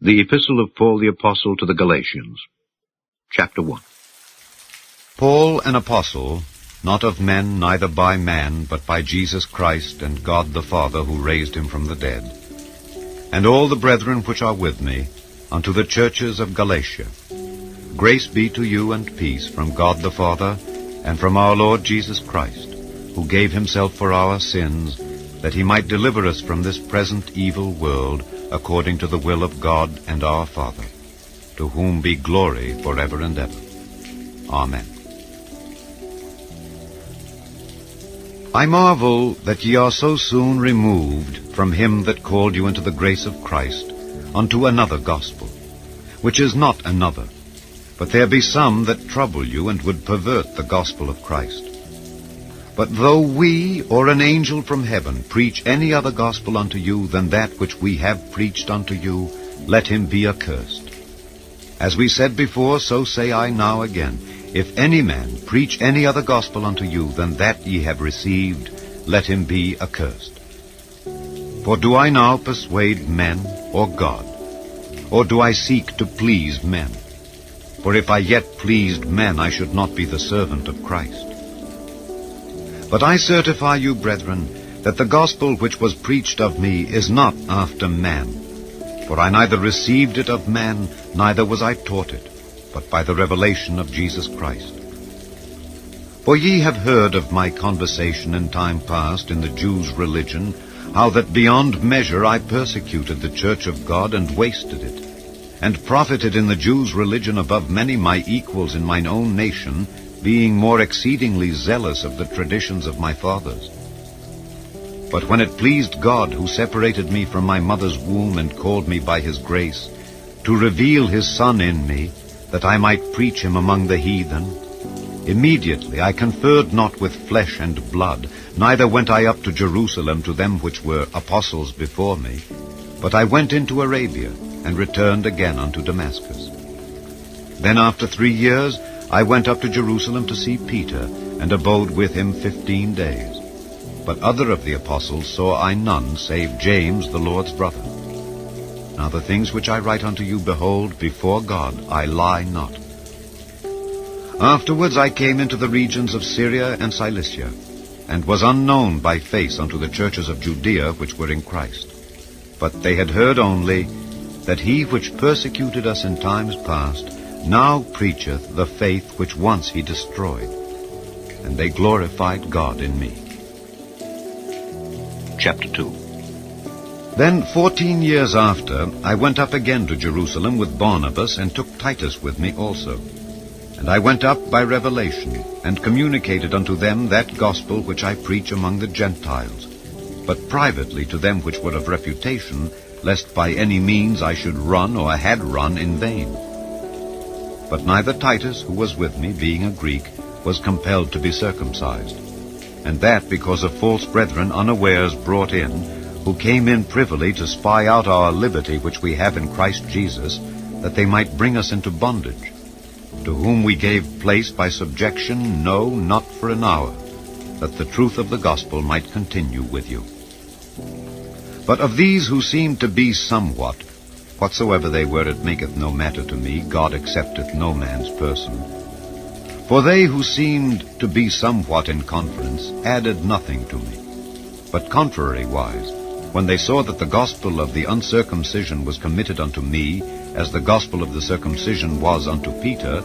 The Epistle of Paul the Apostle to the Galatians, Chapter 1. Paul, an apostle, not of men, neither by man, but by Jesus Christ and God the Father, who raised him from the dead, and all the brethren which are with me, unto the churches of Galatia. Grace be to you and peace from God the Father, and from our Lord Jesus Christ, who gave himself for our sins, that he might deliver us from this present evil world, according to the will of God and our Father, to whom be glory forever and ever. Amen. I marvel that ye are so soon removed from him that called you into the grace of Christ unto another gospel, which is not another, but there be some that trouble you and would pervert the gospel of Christ. But though we or an angel from heaven preach any other gospel unto you than that which we have preached unto you, let him be accursed. As we said before, so say I now again, if any man preach any other gospel unto you than that ye have received, let him be accursed. For do I now persuade men or God? Or do I seek to please men? For if I yet pleased men, I should not be the servant of Christ. But I certify you, brethren, that the gospel which was preached of me is not after man. For I neither received it of man, neither was I taught it, but by the revelation of Jesus Christ. For ye have heard of my conversation in time past in the Jews' religion, how that beyond measure I persecuted the church of God and wasted it, and profited in the Jews' religion above many my equals in mine own nation, being more exceedingly zealous of the traditions of my fathers. But when it pleased God, who separated me from my mother's womb and called me by his grace, to reveal his Son in me, that I might preach him among the heathen, immediately I conferred not with flesh and blood, neither went I up to Jerusalem to them which were apostles before me, but I went into Arabia, and returned again unto Damascus. Then after 3 years I went up to Jerusalem to see Peter, and abode with him 15 days. But other of the apostles saw I none, save James the Lord's brother. Now the things which I write unto you, behold, before God I lie not. Afterwards I came into the regions of Syria and Cilicia, and was unknown by face unto the churches of Judea which were in Christ. But they had heard only that he which persecuted us in times past now preacheth the faith which once he destroyed, and they glorified God in me. Chapter 2. Then 14 years after, I went up again to Jerusalem with Barnabas, and took Titus with me also. And I went up by revelation, and communicated unto them that gospel which I preach among the Gentiles, but privately to them which were of reputation, lest by any means I should run or had run in vain. But neither Titus, who was with me, being a Greek, was compelled to be circumcised, and that because of false brethren unawares brought in, who came in privily to spy out our liberty which we have in Christ Jesus, that they might bring us into bondage, to whom we gave place by subjection, no, not for an hour, that the truth of the gospel might continue with you. But of these who seemed to be somewhat, whatsoever they were, it maketh no matter to me, God accepteth no man's person. For they who seemed to be somewhat in conference added nothing to me. But contrariwise, when they saw that the gospel of the uncircumcision was committed unto me, as the gospel of the circumcision was unto Peter,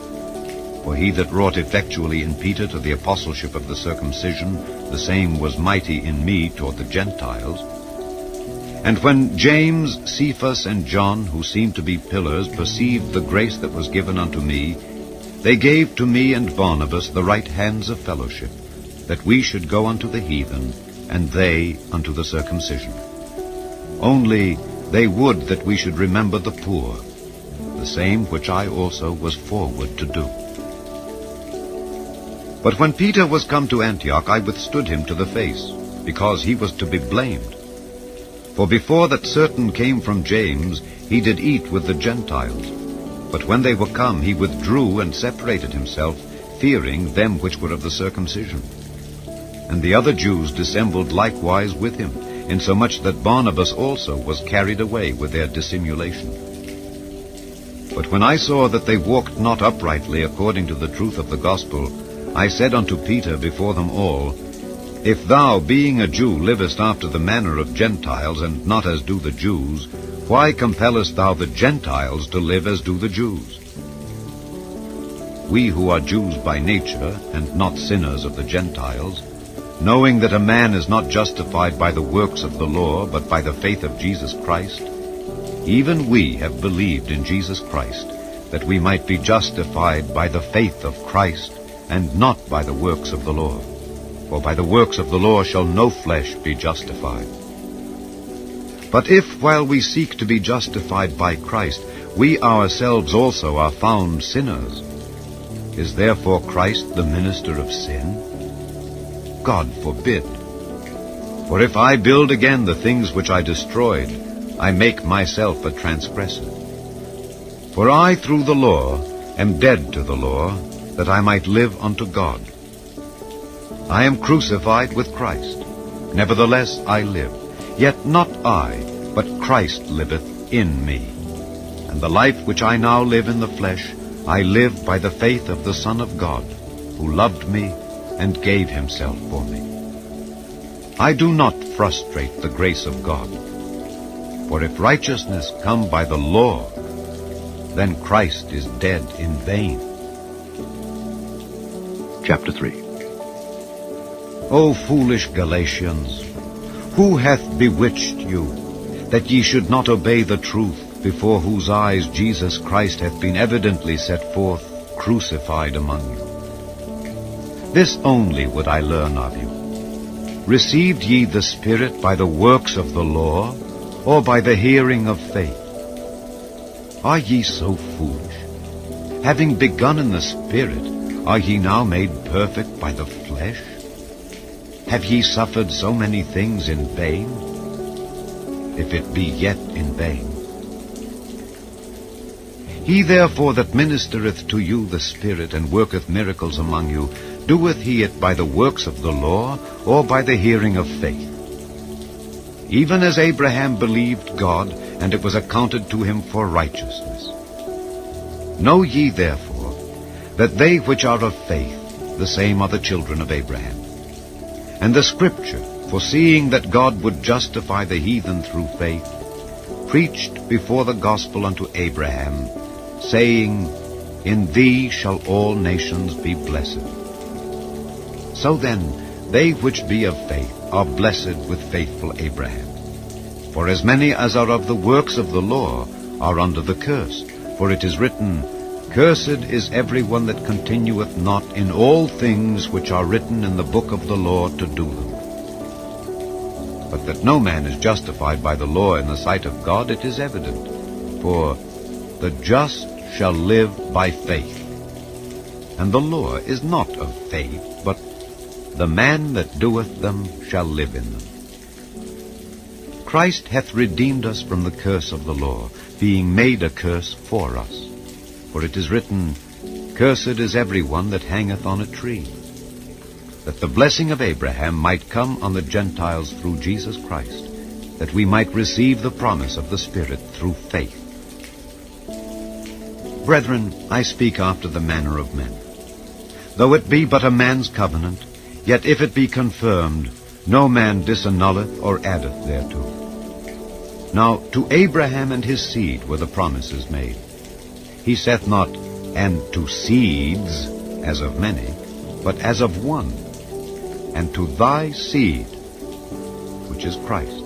for he that wrought effectually in Peter to the apostleship of the circumcision, the same was mighty in me toward the Gentiles. And when James, Cephas, and John, who seemed to be pillars, perceived the grace that was given unto me, they gave to me and Barnabas the right hands of fellowship, that we should go unto the heathen, and they unto the circumcision. Only they would that we should remember the poor, the same which I also was forward to do. But when Peter was come to Antioch, I withstood him to the face, because he was to be blamed. For before that certain came from James, he did eat with the Gentiles. But when they were come, he withdrew and separated himself, fearing them which were of the circumcision. And the other Jews dissembled likewise with him, insomuch that Barnabas also was carried away with their dissimulation. But when I saw that they walked not uprightly according to the truth of the gospel, I said unto Peter before them all, If thou, being a Jew, livest after the manner of Gentiles, and not as do the Jews, why compellest thou the Gentiles to live as do the Jews? We who are Jews by nature, and not sinners of the Gentiles, knowing that a man is not justified by the works of the law, but by the faith of Jesus Christ, even we have believed in Jesus Christ, that we might be justified by the faith of Christ, and not by the works of the law. For by the works of the law shall no flesh be justified. But if, while we seek to be justified by Christ, we ourselves also are found sinners, is therefore Christ the minister of sin? God forbid. For if I build again the things which I destroyed, I make myself a transgressor. For I through the law am dead to the law, that I might live unto God. I am crucified with Christ. Nevertheless I live, yet not I, but Christ liveth in me. And the life which I now live in the flesh, I live by the faith of the Son of God, who loved me and gave himself for me. I do not frustrate the grace of God. For if righteousness come by the law, then Christ is dead in vain. Chapter 3. O foolish Galatians, who hath bewitched you, that ye should not obey the truth, before whose eyes Jesus Christ hath been evidently set forth, crucified among you? This only would I learn of you. Received ye the Spirit by the works of the law, or by the hearing of faith? Are ye so foolish? Having begun in the Spirit, are ye now made perfect by the flesh? Have ye suffered so many things in vain? If it be yet in vain. He therefore that ministereth to you the Spirit, and worketh miracles among you, doeth he it by the works of the law, or by the hearing of faith? Even as Abraham believed God, and it was accounted to him for righteousness. Know ye therefore, that they which are of faith, the same are the children of Abraham. And the Scripture, foreseeing that God would justify the heathen through faith, preached before the gospel unto Abraham, saying, In thee shall all nations be blessed. So then, they which be of faith are blessed with faithful Abraham. For as many as are of the works of the law are under the curse. For it is written, Cursed is every one that continueth not in all things which are written in the book of the law to do them. But that no man is justified by the law in the sight of God, it is evident. For the just shall live by faith. And the law is not of faith, but the man that doeth them shall live in them. Christ hath redeemed us from the curse of the law, being made a curse for us. For it is written, Cursed is every one that hangeth on a tree, that the blessing of Abraham might come on the Gentiles through Jesus Christ, that we might receive the promise of the Spirit through faith. Brethren, I speak after the manner of men. Though it be but a man's covenant, yet if it be confirmed, no man disannulleth or addeth thereto. Now to Abraham and his seed were the promises made. He saith not, and to seeds, as of many, but as of one, and to thy seed, which is Christ.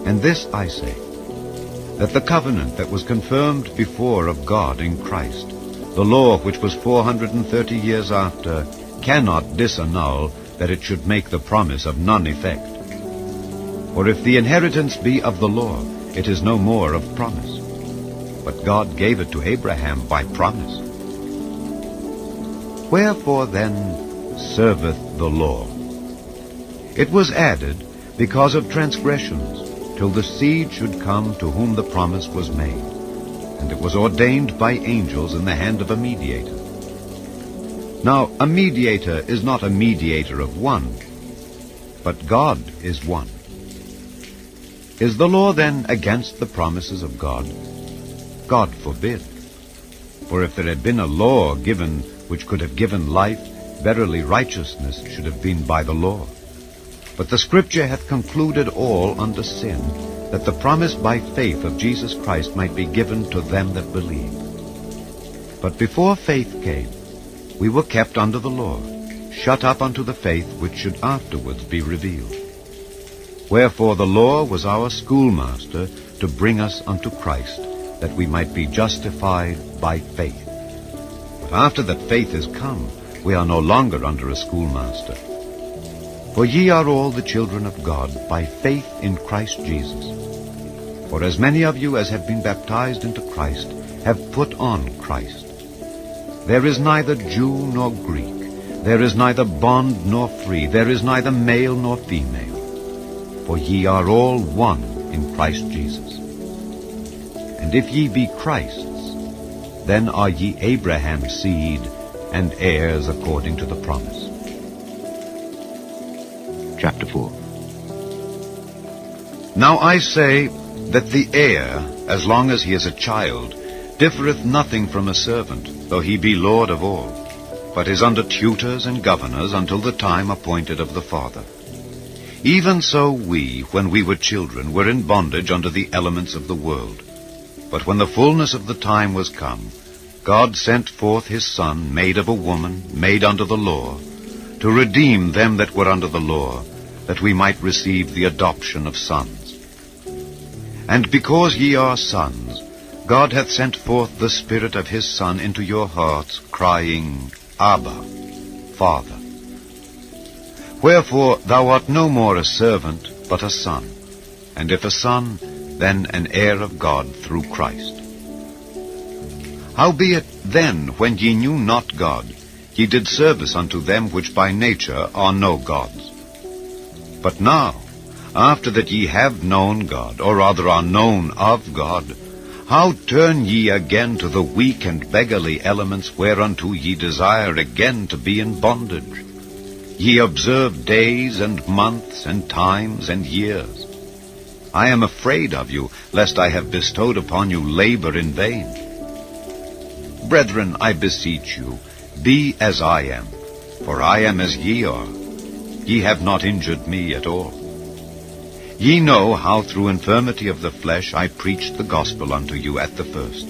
And this I say, that the covenant that was confirmed before of God in Christ, the law which was 430 years after, cannot disannul that it should make the promise of none effect. For if the inheritance be of the law, it is no more of promise. But God gave it to Abraham by promise. Wherefore then serveth the law? It was added because of transgressions, till the seed should come to whom the promise was made. And it was ordained by angels in the hand of a mediator. Now a mediator is not a mediator of one, but God is one. Is the law then against the promises of God? God forbid. For if there had been a law given which could have given life, verily righteousness should have been by the law. But the Scripture hath concluded all under sin, that the promise by faith of Jesus Christ might be given to them that believe. But before faith came, we were kept under the law, shut up unto the faith which should afterwards be revealed. Wherefore the law was our schoolmaster to bring us unto Christ, that we might be justified by faith. But after that faith is come, we are no longer under a schoolmaster. For ye are all the children of God by faith in Christ Jesus. For as many of you as have been baptized into Christ have put on Christ. There is neither Jew nor Greek, there is neither bond nor free, there is neither male nor female. For ye are all one in Christ Jesus. And if ye be Christ's, then are ye Abraham's seed, and heirs according to the promise. Chapter 4. Now I say that the heir, as long as he is a child, differeth nothing from a servant, though he be lord of all, but is under tutors and governors until the time appointed of the Father. Even so we, when we were children, were in bondage under the elements of the world. But when the fullness of the time was come, God sent forth his Son, made of a woman, made under the law, to redeem them that were under the law, that we might receive the adoption of sons. And because ye are sons, God hath sent forth the Spirit of his Son into your hearts, crying, Abba, Father. Wherefore thou art no more a servant, but a son, and if a son, then an heir of God through Christ. Howbeit then, when ye knew not God, ye did service unto them which by nature are no gods. But now, after that ye have known God, or rather are known of God, how turn ye again to the weak and beggarly elements whereunto ye desire again to be in bondage? Ye observe days and months and times and years. I am afraid of you, lest I have bestowed upon you labor in vain. Brethren, I beseech you, be as I am, for I am as ye are. Ye have not injured me at all. Ye know how through infirmity of the flesh I preached the gospel unto you at the first.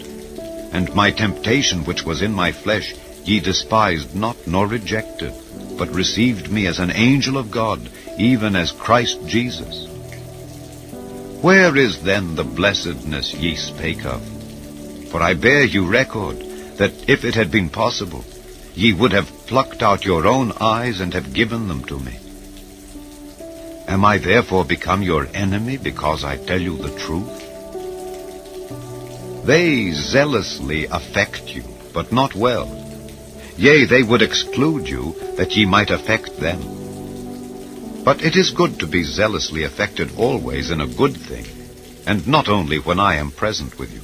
And my temptation which was in my flesh ye despised not nor rejected, but received me as an angel of God, even as Christ Jesus. Where is then the blessedness ye spake of? For I bear you record, that if it had been possible, ye would have plucked out your own eyes and have given them to me. Am I therefore become your enemy because I tell you the truth? They zealously affect you, but not well. Yea, they would exclude you, that ye might affect them. But it is good to be zealously affected always in a good thing, and not only when I am present with you.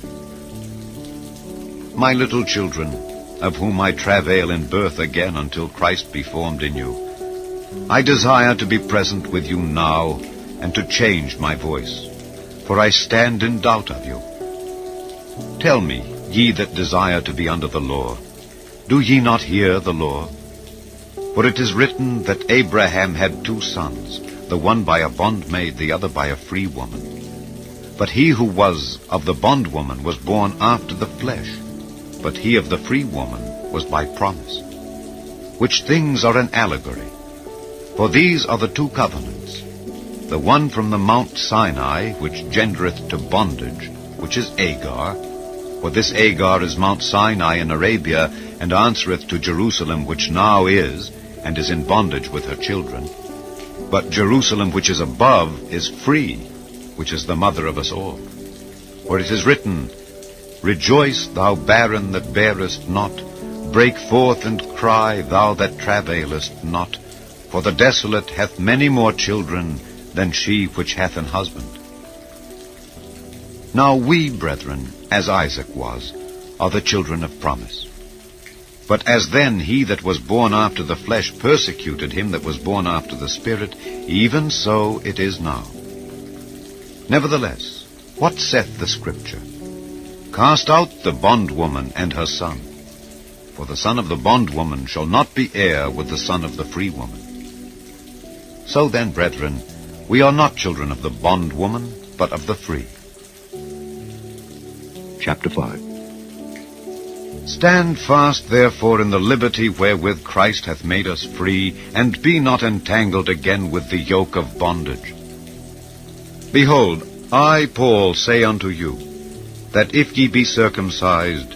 My little children, of whom I travail in birth again until Christ be formed in you, I desire to be present with you now, and to change my voice, for I stand in doubt of you. Tell me, ye that desire to be under the law, do ye not hear the law? For it is written that Abraham had 2 sons, the one by a bondmaid, the other by a free woman. But he who was of the bondwoman was born after the flesh, but he of the free woman was by promise. Which things are an allegory. For these are the 2 covenants, the one from the Mount Sinai, which gendereth to bondage, which is Agar. For this Agar is Mount Sinai in Arabia, and answereth to Jerusalem, which now is, and is in bondage with her children. But Jerusalem which is above is free, which is the mother of us all. For it is written, Rejoice, thou barren that bearest not, break forth and cry, thou that travailest not, for the desolate hath many more children than she which hath an husband. Now we, brethren, as Isaac was, are the children of promise. But as then he that was born after the flesh persecuted him that was born after the Spirit, even so it is now. Nevertheless, what saith the Scripture? Cast out the bondwoman and her son, for the son of the bondwoman shall not be heir with the son of the free woman. So then, brethren, we are not children of the bondwoman, but of the free. Chapter 5. Stand fast, therefore, in the liberty wherewith Christ hath made us free, and be not entangled again with the yoke of bondage. Behold, I, Paul, say unto you, that if ye be circumcised,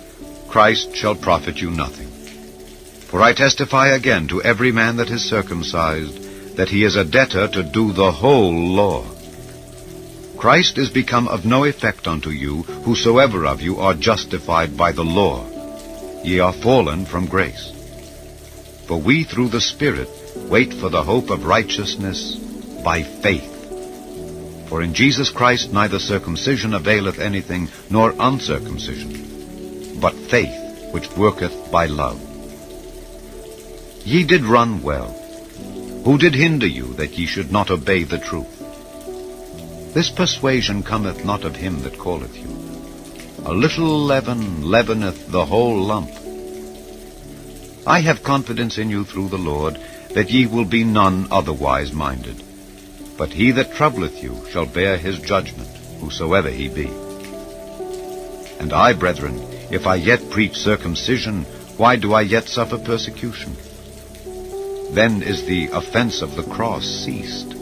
Christ shall profit you nothing. For I testify again to every man that is circumcised, that he is a debtor to do the whole law. Christ is become of no effect unto you, whosoever of you are justified by the law. Ye are fallen from grace. For we through the Spirit wait for the hope of righteousness by faith. For in Jesus Christ neither circumcision availeth anything, nor uncircumcision, but faith which worketh by love. Ye did run well. Who did hinder you that ye should not obey the truth? This persuasion cometh not of him that calleth you. A little leaven leaveneth the whole lump. I have confidence in you through the Lord, that ye will be none otherwise minded. But he that troubleth you shall bear his judgment, whosoever he be. And I, brethren, if I yet preach circumcision, why do I yet suffer persecution? Then is the offense of the cross ceased.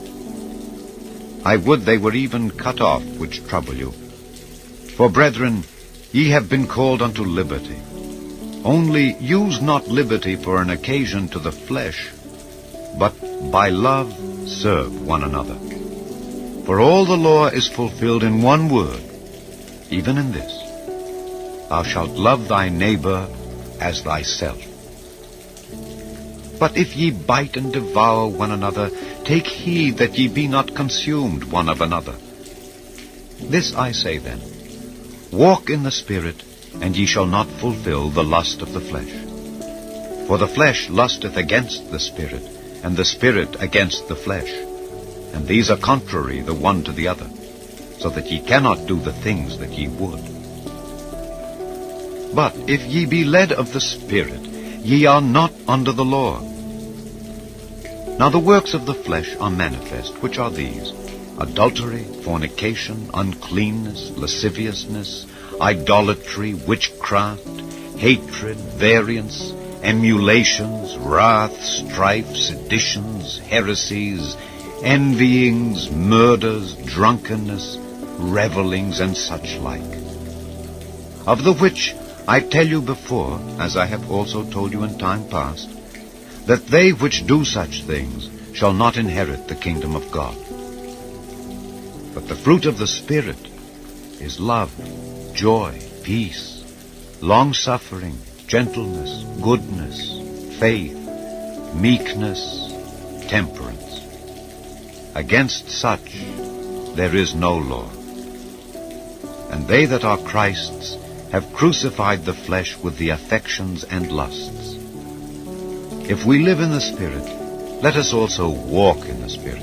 I would they were even cut off which trouble you. For, brethren, ye have been called unto liberty. Only use not liberty for an occasion to the flesh, but by love serve one another. For all the law is fulfilled in one word, even in this: Thou shalt love thy neighbor as thyself. But if ye bite and devour one another, take heed that ye be not consumed one of another. This I say then, walk in the Spirit, and ye shall not fulfill the lust of the flesh. For the flesh lusteth against the Spirit, and the Spirit against the flesh. And these are contrary the one to the other, so that ye cannot do the things that ye would. But if ye be led of the Spirit, ye are not under the law. Now the works of the flesh are manifest, which are these: adultery, fornication, uncleanness, lasciviousness, idolatry, witchcraft, hatred, variance, emulations, wrath, strife, seditions, heresies, envyings, murders, drunkenness, revellings, and such like. Of the which I tell you before, as I have also told you in time past, that they which do such things shall not inherit the kingdom of God. But the fruit of the Spirit is love, joy, peace, long-suffering, gentleness, goodness, faith, meekness, temperance. Against such there is no law. And they that are Christ's have crucified the flesh with the affections and lusts. If we live in the Spirit, let us also walk in the Spirit.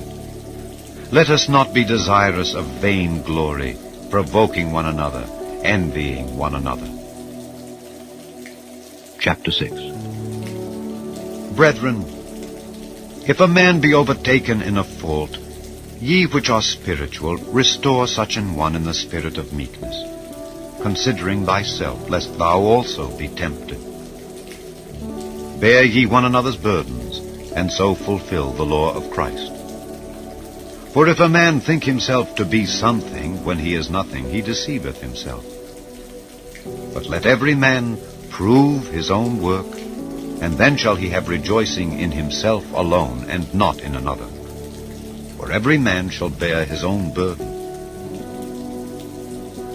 Let us not be desirous of vain glory, provoking one another, envying one another. Chapter 6. Brethren, if a man be overtaken in a fault, ye which are spiritual, restore such an one in the spirit of meekness, considering thyself, lest thou also be tempted. Bear ye one another's burdens, and so fulfill the law of Christ. For if a man think himself to be something when he is nothing, he deceiveth himself. But let every man prove his own work, and then shall he have rejoicing in himself alone, and not in another. For every man shall bear his own burden.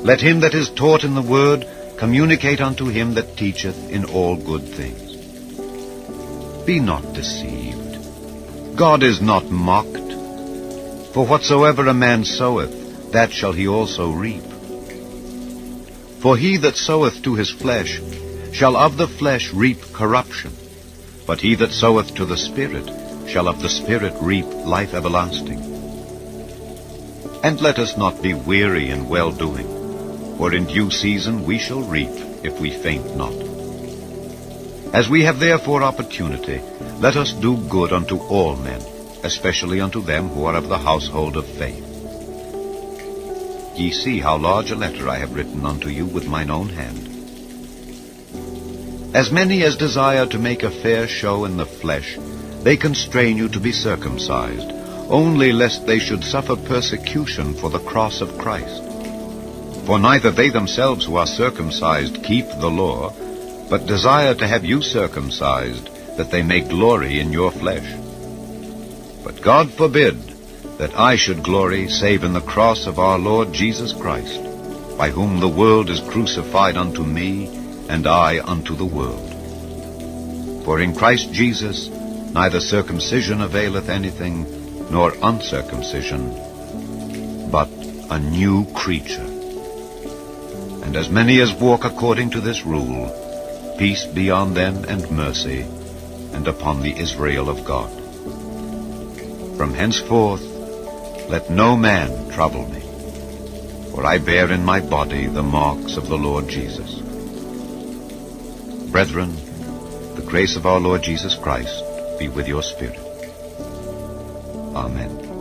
Let him that is taught in the word communicate unto him that teacheth in all good things. Be not deceived. God is not mocked. For whatsoever a man soweth, that shall he also reap. For he that soweth to his flesh shall of the flesh reap corruption, but he that soweth to the Spirit shall of the Spirit reap life everlasting. And let us not be weary in well-doing, for in due season we shall reap, if we faint not. As we have therefore opportunity, let us do good unto all men, especially unto them who are of the household of faith. Ye see how large a letter I have written unto you with mine own hand. As many as desire to make a fair show in the flesh, they constrain you to be circumcised, only lest they should suffer persecution for the cross of Christ. For neither they themselves who are circumcised keep the law, but desire to have you circumcised, that they may glory in your flesh. But God forbid that I should glory save in the cross of our Lord Jesus Christ, by whom the world is crucified unto me, and I unto the world. For in Christ Jesus neither circumcision availeth anything, nor uncircumcision, but a new creature. And as many as walk according to this rule, peace be on them and mercy, and upon the Israel of God. From henceforth let no man trouble me, for I bear in my body the marks of the Lord Jesus. Brethren, the grace of our Lord Jesus Christ be with your spirit. Amen.